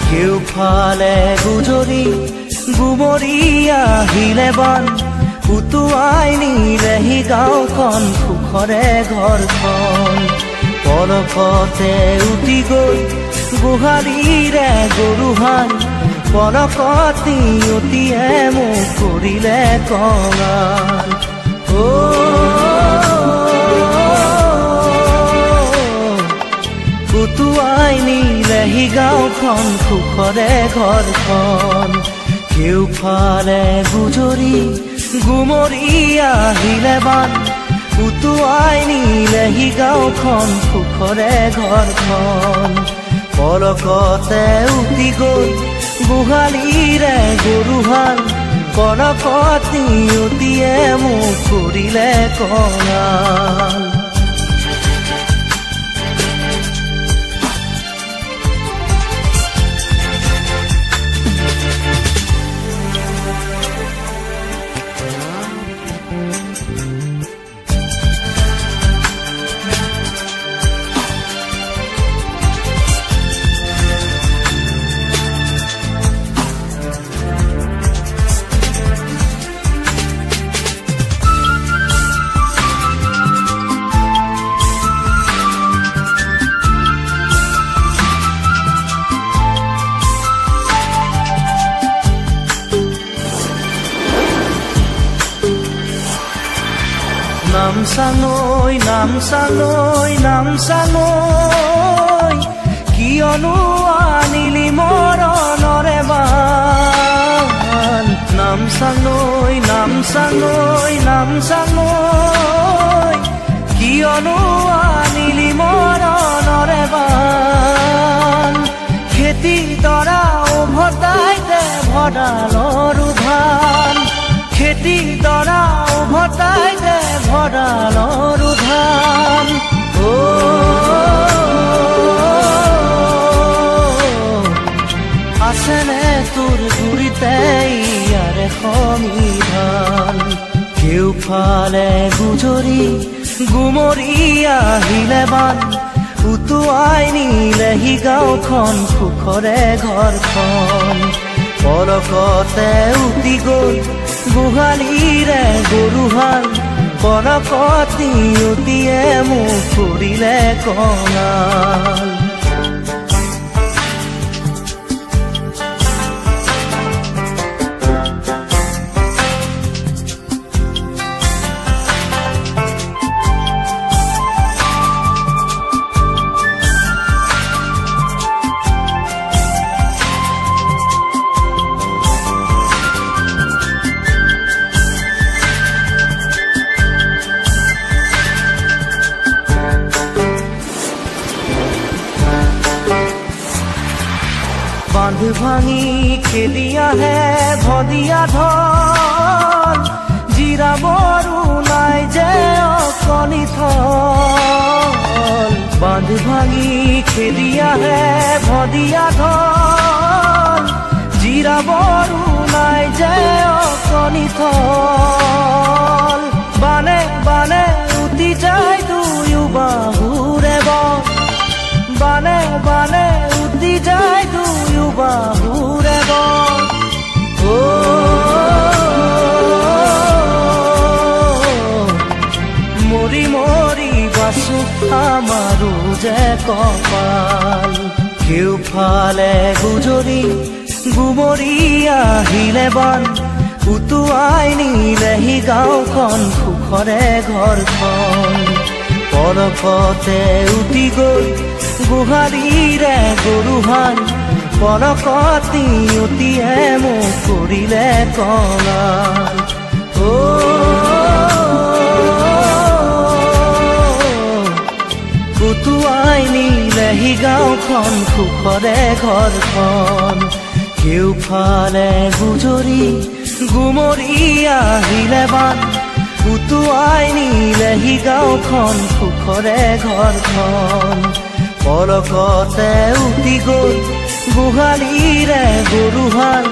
কেউ ফালে গুজৰি গুমৰি আহিলে বান উটুৱাই নিলেহি গাঁওখন সুখৰে ঘৰখন পলকতে উটি গৈ গোহালিৰে গৰুহাল পলকতি উটিয়ে মোক কৰিলে কঙাল উটুৱাই নিলেহি গাঁওখন সুখৰে ঘৰখন কেউফালে গুজৰি গুমৰি আহিলে বান উটুৱাই নিলেহি গাঁওখন সুখৰে ঘৰখন পলকতে উটি গৈ গোহালিৰে গৰুহাল পলকতি উটিয়ে মোক কৰিলে কঙাল নামচাঙৈ কিয়নো আনিলি মৰণৰে বান নামচাঙৈ কিয়নো আনিলি মৰণৰে বান খেতি দৰা উভতাই দে ভঁৰালৰ ধান খেতি দৰা উভতাই দে ভঁৰালৰ ধান আছেনে তোৰ গুৰিতে ইয়াৰে সংবিধান কেউফালে গুজৰি গুমৰি আহিলে বান উটুৱাই নিলেহি গাঁওখন সুখৰে ঘৰখন পলকতে উটি গৈ গোহালিৰে গৰুহাল পলকতি উটিয়ে মোক কৰিলে কঙাল বান্ধ ভাঙি খেলি আহে ভদিয়া ধন জিৰাবৰো নাই যে অকণি থল বান্ধ ভাঙি খেলি আহে ভদিয়া ধন জিৰাবৰো নাই যে অকণি থল বানে বানে উটি যায় দুয়ো বাহুৰে বন বানে বানে উটি যায় দুয়ো বাহুৰে বন মৰি মৰি বাচো আমাৰো যে কপাল কেউফালে গুজৰি গুমৰি আহিলে বান উটুৱাই নিলেহি গাঁওখন সুখৰে ঘৰখন পলকতে উটি গৈ গোহালিৰে গৰুহাল পলকতি উটিয়ে মোক কৰিলে কঙাল উটুৱাই নিলেহি গাঁওখন সুখৰে ঘৰখন কেউফালে গুমৰি আহিলে বান উটুৱাই নিলেহি গাঁওখন সুখৰে ঘৰখন পলকতে উটি গ'ল গোহালিৰে গৰুহাল